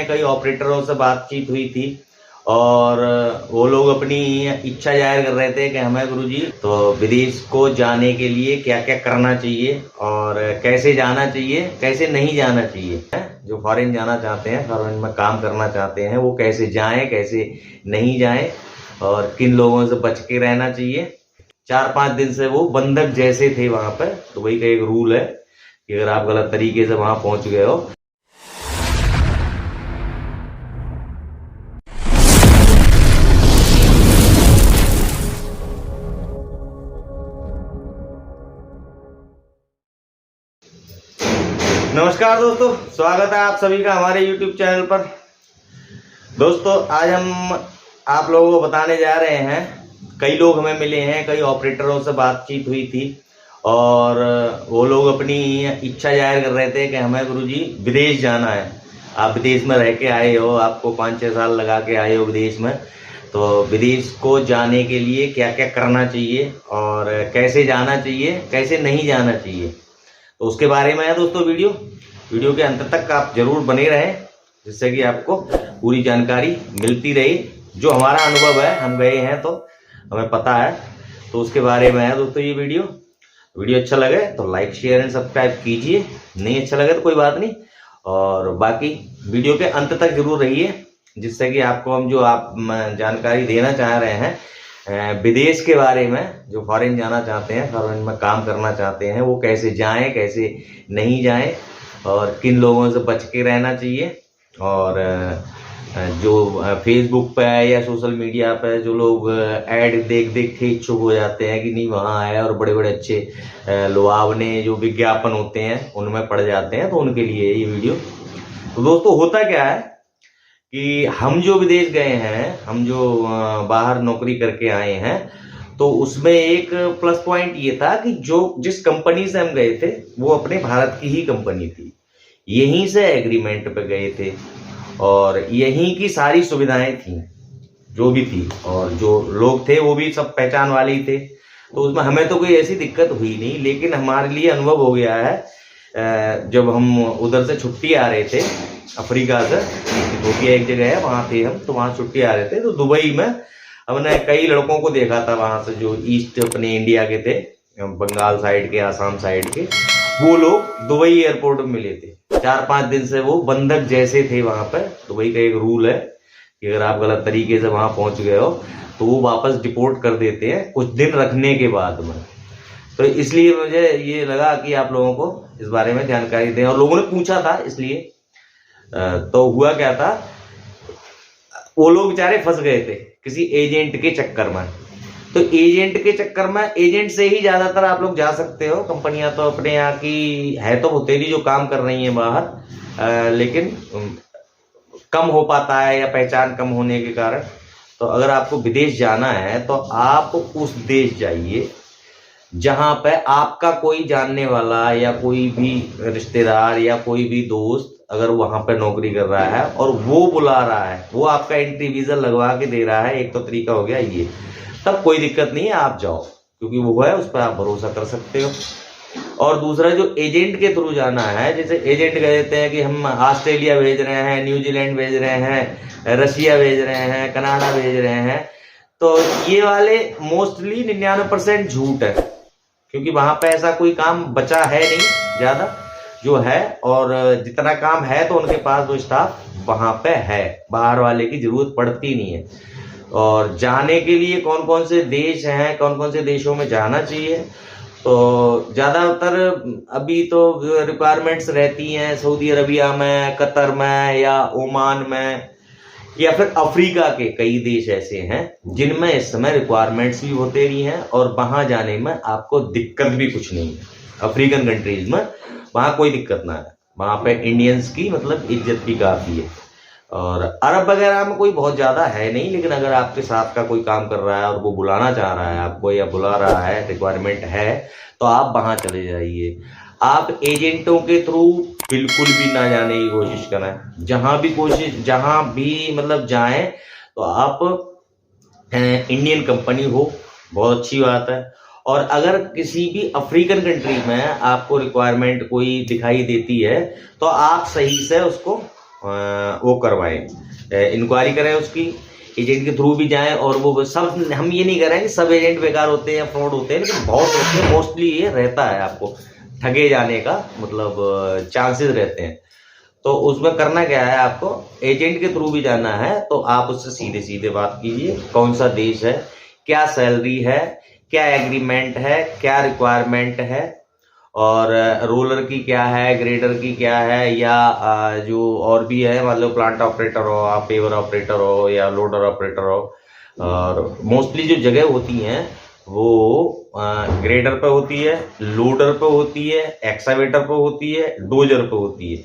कई ऑपरेटरों से बातचीत हुई थी और वो लोग अपनी इच्छा जाहिर कर रहे थे कि हमें गुरुजी तो विदेश को जाने के लिए क्या क्या करना चाहिए और कैसे जाना चाहिए, कैसे नहीं जाना चाहिए। जो फॉरेन जाना चाहते हैं, फॉरेन में काम करना चाहते हैं, वो कैसे जाएं, कैसे नहीं जाएं और किन लोगों से बच के रहना चाहिए। 4-5 दिन से वो बंधक जैसे थे वहां पर। तो वही का एक रूल है कि अगर आप गलत तरीके से वहां पहुंच गए हो नमस्कार दोस्तों, स्वागत है आप सभी का हमारे YouTube चैनल पर। दोस्तों आज हम आप लोगों को बताने जा रहे हैं, कई लोग हमें मिले हैं, कई ऑपरेटरों से बातचीत हुई थी और वो लोग अपनी इच्छा जाहिर कर रहे थे कि हमें गुरुजी विदेश जाना है। आप विदेश में रह के आए हो, आपको 5-6 साल लगा के आए हो विदेश में, तो विदेश को जाने के लिए क्या क्या करना चाहिए और कैसे जाना चाहिए, कैसे नहीं जाना चाहिए, तो उसके बारे में है दोस्तों वीडियो के अंत तक आप जरूर बने रहें, जिससे कि आपको पूरी जानकारी मिलती रही। जो हमारा अनुभव है, हम गए हैं तो हमें पता है, तो उसके बारे में है दोस्तों ये वीडियो अच्छा लगे तो लाइक शेयर एंड सब्सक्राइब कीजिए, नहीं अच्छा लगे तो कोई बात नहीं। और बाकी वीडियो के अंत तक जरूर रहिए, जिससे कि आपको हम जो आप जानकारी देना चाह रहे हैं विदेश के बारे में, जो फॉरेन जाना चाहते हैं, फॉरेन में काम करना चाहते हैं, वो कैसे जाएं, कैसे नहीं जाएं और किन लोगों से बच के रहना चाहिए। और जो फेसबुक पे या सोशल मीडिया पे जो लोग ऐड देख के इच्छुक हो जाते हैं कि नहीं वहाँ है और बड़े बड़े अच्छे लुभावने जो विज्ञापन होते हैं उनमें पड़ जाते हैं, तो उनके लिए ये वीडियो। तो दोस्तों होता क्या है कि हम जो विदेश गए हैं, हम जो बाहर नौकरी करके आए हैं, तो उसमें एक प्लस पॉइंट ये था कि जिस कंपनी से हम गए थे वो अपने भारत की ही कंपनी थी, यहीं से एग्रीमेंट पे गए थे और यहीं की सारी सुविधाएं थी जो भी थी, और जो लोग थे वो भी सब पहचान वाले ही थे, तो उसमें हमें तो कोई ऐसी दिक्कत हुई नहीं। लेकिन हमारे लिए अनुभव हो गया है, जब हम उधर से छुट्टी आ रहे थे अफ्रीका से, इथियोपिया एक जगह है वहां थे हम, तो वहां छुट्टी आ रहे थे, तो दुबई में हमने कई लड़कों को देखा था वहां से जो ईस्ट अपने इंडिया के थे, बंगाल साइड के, आसाम साइड के, वो लोग दुबई एयरपोर्ट में मिले थे। 4-5 दिन से वो बंधक जैसे थे वहां पर। दुबई का एक रूल है कि अगर आप गलत तरीके से वहां पहुंच गए हो तो वो वापस डिपोर्ट कर देते हैं कुछ दिन रखने के बाद में। तो इसलिए मुझे ये लगा कि आप लोगों को इस बारे में जानकारी दें, और लोगों ने पूछा था इसलिए। तो हुआ क्या था, वो लोग बेचारे फंस गए थे किसी एजेंट के चक्कर में। तो एजेंट के चक्कर में, एजेंट से ही ज्यादातर आप लोग जा सकते हो। कंपनियां तो अपने यहाँ की है तो बतेरी जो काम कर रही है बाहर, लेकिन कम हो पाता है या पहचान कम होने के कारण। तो अगर आपको विदेश जाना है तो आप उस देश जाइए जहां पे आपका कोई जानने वाला या कोई भी रिश्तेदार या कोई भी दोस्त अगर वहां पे नौकरी कर रहा है और वो बुला रहा है, वो आपका एंट्री वीजा लगवा के दे रहा है, एक तो तरीका हो गया ये, तब कोई दिक्कत नहीं है, आप जाओ, क्योंकि वो है, उस पर आप भरोसा कर सकते हो। और दूसरा जो एजेंट के थ्रू जाना है, जैसे एजेंट कह देते हैं कि हम ऑस्ट्रेलिया भेज रहे हैं, न्यूजीलैंड भेज रहे हैं, रशिया भेज रहे हैं, कनाडा भेज रहे हैं, तो ये वाले मोस्टली 99% झूठ है, क्योंकि वहां पे ऐसा कोई काम बचा है नहीं ज्यादा जो है, और जितना काम है तो उनके पास वो स्टाफ वहां पे है, बाहर वाले की जरूरत पड़ती नहीं है। और जाने के लिए कौन कौन से देश हैं, कौन कौन से देशों में जाना चाहिए, तो ज्यादातर अभी तो रिक्वायरमेंट्स रहती हैं सऊदी अरबिया में, कतर में या ओमान में, या फिर अफ्रीका के कई देश ऐसे हैं जिनमें इस समय रिक्वायरमेंट्स भी होते रही हैं और वहां जाने में आपको दिक्कत भी कुछ नहीं है। अफ्रीकन कंट्रीज में वहां कोई दिक्कत ना है, वहां पे इंडियंस की मतलब इज्जत भी काफी है। और अरब वगैरह में कोई बहुत ज्यादा है नहीं, लेकिन अगर आपके साथ का कोई काम कर रहा है और वो बुलाना चाह रहा है आपको या बुला रहा है, रिक्वायरमेंट है, तो आप वहां चले जाइए। आप एजेंटों के थ्रू बिल्कुल भी ना जाने की कोशिश करें। जहां भी मतलब जाएं तो आप इंडियन कंपनी हो, बहुत अच्छी बात है। और अगर किसी भी अफ्रीकन कंट्री में आपको रिक्वायरमेंट कोई दिखाई देती है तो आप सही से उसको वो करवाएं, इंक्वायरी करें उसकी, एजेंट के थ्रू भी जाएं। और वो सब, हम ये नहीं कह रहे हैं कि सब एजेंट बेकार होते हैं या फ्रॉड होते हैं, लेकिन बहुत होते हैं, मोस्टली ये रहता है आपको ठगे जाने का मतलब चांसेस रहते हैं। तो उसमें करना क्या है, आपको एजेंट के थ्रू भी जाना है तो आप उससे सीधे सीधे बात कीजिए, कौन सा देश है, क्या सैलरी है, क्या एग्रीमेंट है, क्या रिक्वायरमेंट है, और रोलर की क्या है, ग्रेडर की क्या है, या जो और भी है, मतलब प्लांट ऑपरेटर हो, आप पेवर ऑपरेटर हो या लोडर ऑपरेटर हो। और मोस्टली जो जगह होती हैं वो ग्रेडर पे होती है, लोडर पे होती है, एक्सावेटर पे होती है, डोजर पे होती है,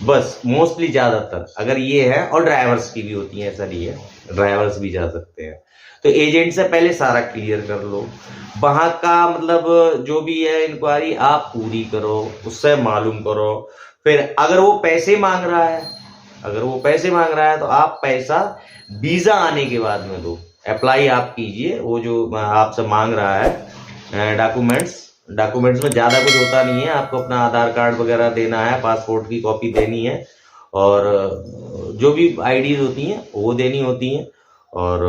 बस मोस्टली ज़्यादातर अगर ये है। और ड्राइवर्स की भी होती है, ऐसा नहीं है, ड्राइवर्स भी जा सकते हैं। तो एजेंट से पहले सारा क्लियर कर लो, वहाँ का मतलब जो भी है इंक्वायरी आप पूरी करो, उससे मालूम करो। फिर अगर वो पैसे मांग रहा है, तो आप पैसा वीज़ा आने के बाद में दो, अप्लाई आप कीजिए। वो जो आपसे मांग रहा है डॉक्यूमेंट्स में ज़्यादा कुछ होता नहीं है, आपको अपना आधार कार्ड वगैरह देना है, पासपोर्ट की कॉपी देनी है, और जो भी आईडीज होती हैं वो देनी होती हैं, और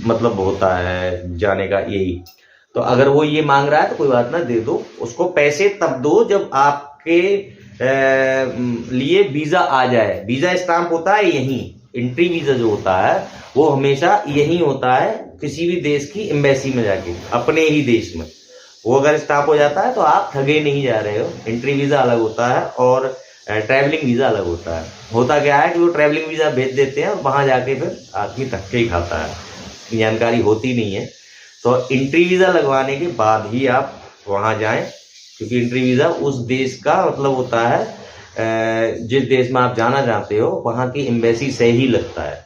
मतलब होता है जाने का यही। तो अगर वो ये मांग रहा है तो कोई बात ना, दे दो उसको पैसे, तब दो जब आपके लिए वीज़ा आ जाए। वीज़ा स्टैंप होता है यहीं, एंट्री वीज़ा जो होता है वो हमेशा यहीं होता है, किसी भी देश की एम्बेसी में जाके, अपने ही देश में। वो अगर स्टॉप हो जाता है तो आप ठगे नहीं जा रहे हो। एंट्री वीज़ा अलग होता है और ट्रैवलिंग वीज़ा अलग होता है। होता क्या है कि वो ट्रैवलिंग वीज़ा भेज देते हैं और वहाँ जाके फिर आदमी धक्के ही खाता है, जानकारी होती नहीं है। तो एंट्री वीज़ा लगवाने के बाद ही आप वहाँ जाएं, क्योंकि एंट्री वीज़ा उस देश का मतलब होता है जिस देश में आप जाना चाहते हो वहाँ की एम्बेसी से ही लगता है,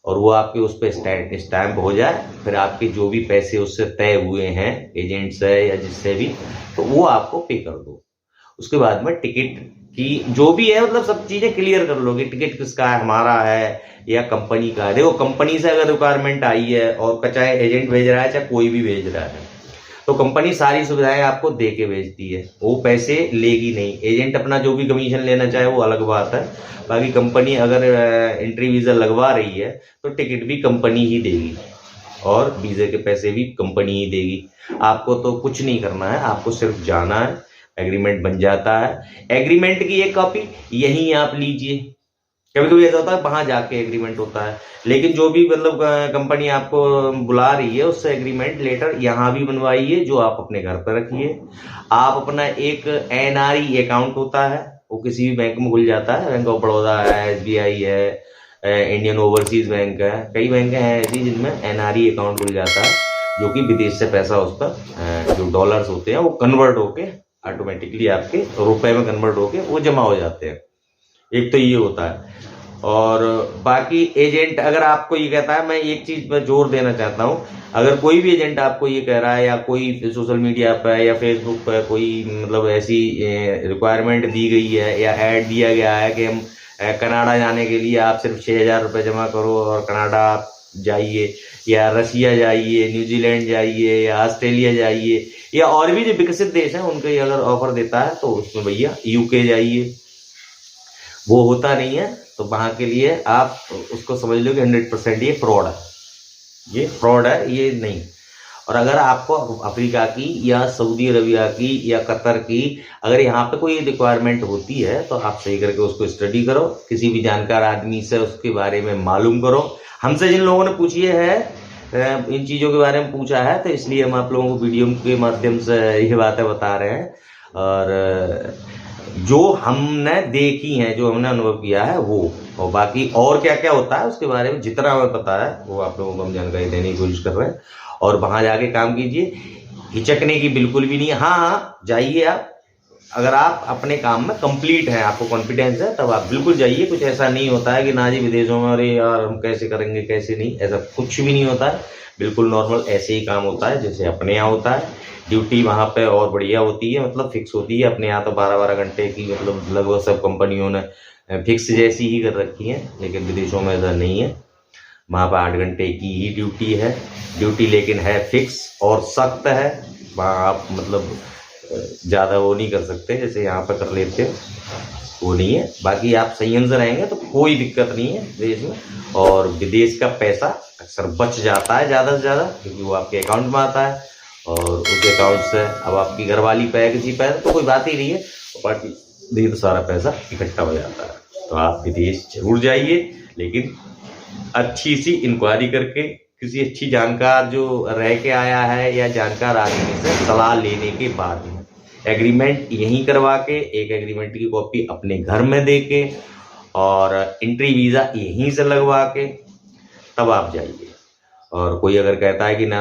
और वो आपके उस पर स्टैम्प हो जाए, फिर आपके जो भी पैसे उससे तय हुए हैं एजेंट से या जिससे भी, तो वो आपको पे कर दो। उसके बाद में टिकट की जो भी है मतलब सब चीज़ें क्लियर कर लो कि टिकट किसका है, हमारा है या कंपनी का है। देखो कंपनी से अगर रिक्वायरमेंट आई है, और चाहे एजेंट भेज रहा है चाहे कोई भी भेज रहा है, तो कंपनी सारी सुविधाएं आपको दे के भेजती है, वो पैसे लेगी नहीं। एजेंट अपना जो भी कमीशन लेना चाहे वो अलग बात है, बाकी कंपनी अगर एंट्री वीज़ा लगवा रही है तो टिकट भी कंपनी ही देगी और वीज़े के पैसे भी कंपनी ही देगी। आपको तो कुछ नहीं करना है, आपको सिर्फ जाना है, एग्रीमेंट बन जाता है। एग्रीमेंट की एक कॉपी यहीं आप लीजिए, कभी कभी ऐसा होता है वहां जाके एग्रीमेंट होता है, लेकिन जो भी मतलब कंपनी आपको बुला रही है उससे एग्रीमेंट लेटर यहाँ भी बनवाइए, जो आप अपने घर पर रखिए। आप अपना एक एनआरई अकाउंट होता है, वो किसी भी बैंक में खुल जाता है, बैंक ऑफ बड़ौदा है, एसबीआई है, इंडियन ओवरसीज बैंक है, कई बैंक हैं ऐसी जिनमें एनआरई अकाउंट खुल जाता है, जो कि विदेश से पैसा उस पर जो डॉलर्स होते हैं वो कन्वर्ट होके ऑटोमेटिकली आपके रुपए में कन्वर्ट होके वो जमा हो जाते हैं। एक तो ये होता है। और बाकी एजेंट अगर आपको ये कहता है, मैं एक चीज पर जोर देना चाहता हूँ, अगर कोई भी एजेंट आपको ये कह रहा है या कोई सोशल मीडिया पर या फेसबुक पर कोई मतलब ऐसी रिक्वायरमेंट दी गई है या ऐड दिया गया है कि हम कनाडा जाने के लिए आप सिर्फ 6,000 रुपये जमा करो और कनाडा जाइए, या रशिया जाइए, न्यूजीलैंड जाइए, या ऑस्ट्रेलिया जाइए, या और भी जो विकसित देश हैं उनके अगर ऑफर देता है तो उसमें भैया यूके जाइए, वो होता नहीं है। तो वहाँ के लिए आप उसको समझ लो कि 100% ये फ्रॉड है, ये नहीं। और अगर आपको अफ्रीका की या सऊदी अरबिया की या कतर की अगर यहाँ पे कोई रिक्वायरमेंट होती है तो आप सही करके उसको स्टडी करो, किसी भी जानकार आदमी से उसके बारे में मालूम करो। हमसे जिन लोगों ने पूछी है इन चीज़ों के बारे में पूछा है, तो इसलिए हम आप लोगों को वीडियो के माध्यम से ये बातें बता रहे हैं, और जो हमने देखी हैं, जो हमने अनुभव किया है वो। और बाकी और क्या क्या होता है उसके बारे में जितना हमें पता है वो आप लोगों को हम जानकारी देने की कोशिश कर रहे हैं। और वहाँ जाके काम कीजिए, हिचकने की बिल्कुल भी नहीं। हाँ जाइए आप, अगर आप अपने काम में कंप्लीट हैं, आपको कॉन्फिडेंस है, तब आप बिल्कुल जाइए। कुछ ऐसा नहीं होता है कि ना जी विदेशों में अरे यार हम कैसे करेंगे कैसे नहीं, ऐसा कुछ भी नहीं होता है। बिल्कुल नॉर्मल ऐसे ही काम होता है जैसे अपने यहाँ होता है। ड्यूटी वहाँ पे और बढ़िया होती है, मतलब फिक्स होती है। अपने यहाँ तो 12-12 घंटे की मतलब लगभग सब कंपनियों ने फिक्स जैसी ही कर रखी है, लेकिन विदेशों में ऐसा नहीं है। वहाँ पर 8 घंटे की ही ड्यूटी है, लेकिन है फिक्स और सख्त है। वहाँ आप मतलब ज़्यादा वो नहीं कर सकते जैसे यहाँ पर कर लेते हैं। वो नहीं है। बाकी आप संयम से रहेंगे तो कोई दिक्कत नहीं है देश में। और विदेश का पैसा अक्सर बच जाता है ज़्यादा से ज़्यादा, क्योंकि वो आपके अकाउंट में आता है और उस अकाउंट से अब आपकी घरवाली पे किसी पे तो कोई बात ही नहीं है, बाकी देखिए तो सारा पैसा इकट्ठा हो जाता है। तो आप विदेश जरूर जाइए, लेकिन अच्छी सी इंक्वायरी करके, किसी अच्छी जानकार जो रह के आया है या जानकार आदमी से सलाह लेने के बाद में एग्रीमेंट यहीं करवा के, एक एग्रीमेंट की कॉपी अपने घर में दे के और एंट्री वीज़ा यहीं से लगवा के तब आप जाइए। और कोई अगर कहता है कि ना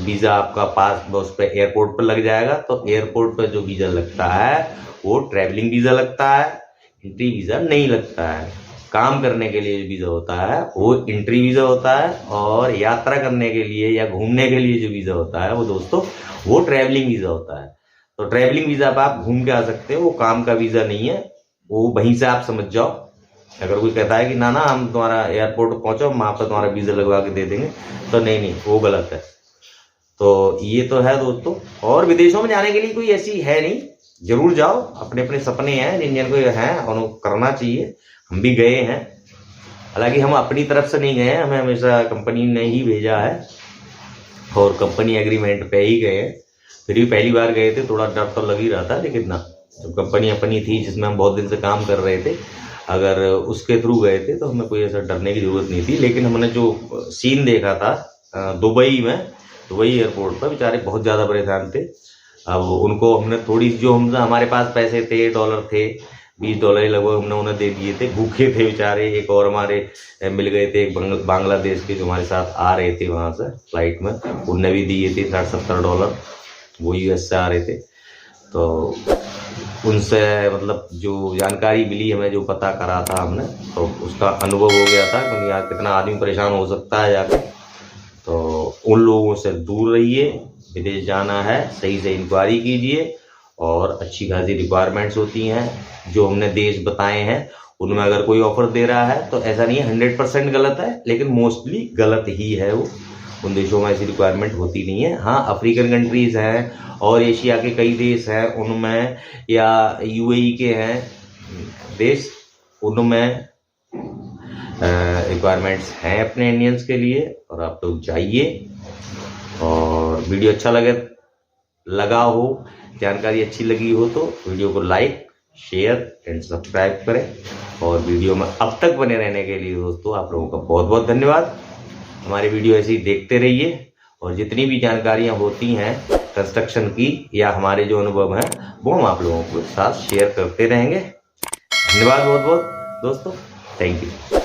वीज़ा आपका पास उस पर एयरपोर्ट पर लग जाएगा, तो एयरपोर्ट पर जो वीज़ा लगता है वो ट्रैवलिंग वीज़ा लगता है, एंट्री वीज़ा नहीं लगता है। काम करने के लिए जो वीज़ा होता है वो एंट्री वीज़ा होता है, और यात्रा करने के लिए या घूमने के लिए जो वीज़ा होता है वो दोस्तों वो ट्रैवलिंग वीज़ा होता है। तो ट्रैवलिंग वीज़ा पर आप घूम के आ सकते हो, वो काम का वीज़ा नहीं है, वो वहीं से आप समझ जाओ। अगर कोई कहता है कि ना हम तुम्हारा एयरपोर्ट पहुंचो, वहाँ पर तुम्हारा वीज़ा लगवा के दे देंगे, तो नहीं, वो गलत है। तो ये तो है दोस्तों। और विदेशों में जाने के लिए कोई ऐसी है नहीं, जरूर जाओ, अपने अपने सपने हैं जिन को हैं और उनको करना चाहिए। हम भी गए हैं, हालांकि हम अपनी तरफ से नहीं गए हैं, हमें हमेशा कंपनी ने ही भेजा है और कंपनी एग्रीमेंट पे ही गए हैं। फिर भी पहली बार गए थे, थोड़ा डर तो लग ही रहा था, लेकिन ना जब कंपनी अपनी थी जिसमें हम बहुत दिन से काम कर रहे थे, अगर उसके थ्रू गए थे तो हमें कोई ऐसा डरने की ज़रूरत नहीं थी। लेकिन हमने जो सीन देखा था दुबई में, दुबई एयरपोर्ट पर बेचारे बहुत ज़्यादा परेशान थे। अब उनको हमने थोड़ी जो हमारे पास पैसे थे, डॉलर थे, $20 लगभग हमने उन्हें दे दिए थे। भूखे थे बेचारे। एक और हमारे मिल गए थे, एक बांग्लादेश के जो हमारे साथ आ रहे थे वहाँ से फ्लाइट में, उनने भी दिए थे $60-70, वो US से आ रहे थे। तो उनसे मतलब जो जानकारी मिली हमें, जो पता करा था हमने, तो उसका अनुभव हो गया था कि यार कितना आदमी परेशान हो सकता है जाके। तो उन लोगों से दूर रहिए, विदेश जाना है सही से इंक्वायरी कीजिए, और अच्छी खासी रिक्वायरमेंट्स होती हैं जो हमने देश बताए हैं, उनमें अगर कोई ऑफर दे रहा है तो ऐसा नहीं है 100% गलत है, लेकिन मोस्टली गलत ही है वो। उन देशों में ऐसी रिक्वायरमेंट होती नहीं है। हाँ, अफ्रीकन कंट्रीज़ हैं और एशिया के कई देश हैं उनमें, या UAE के हैं देश, उनमें रिक्वायरमेंट्स हैं अपने इंडियंस के लिए। और आप लोग जाइए, और वीडियो अच्छा लगा हो, जानकारी अच्छी लगी हो तो वीडियो को लाइक, शेयर एंड सब्सक्राइब करें। और वीडियो में अब तक बने रहने के लिए दोस्तों आप लोगों का बहुत बहुत धन्यवाद। हमारे वीडियो ऐसे ही देखते रहिए, और जितनी भी जानकारियां होती हैं कंस्ट्रक्शन की या हमारे जो अनुभव हैं वो हम आप लोगों के साथ शेयर करते रहेंगे। धन्यवाद बहुत बहुत दोस्तों, थैंक यू।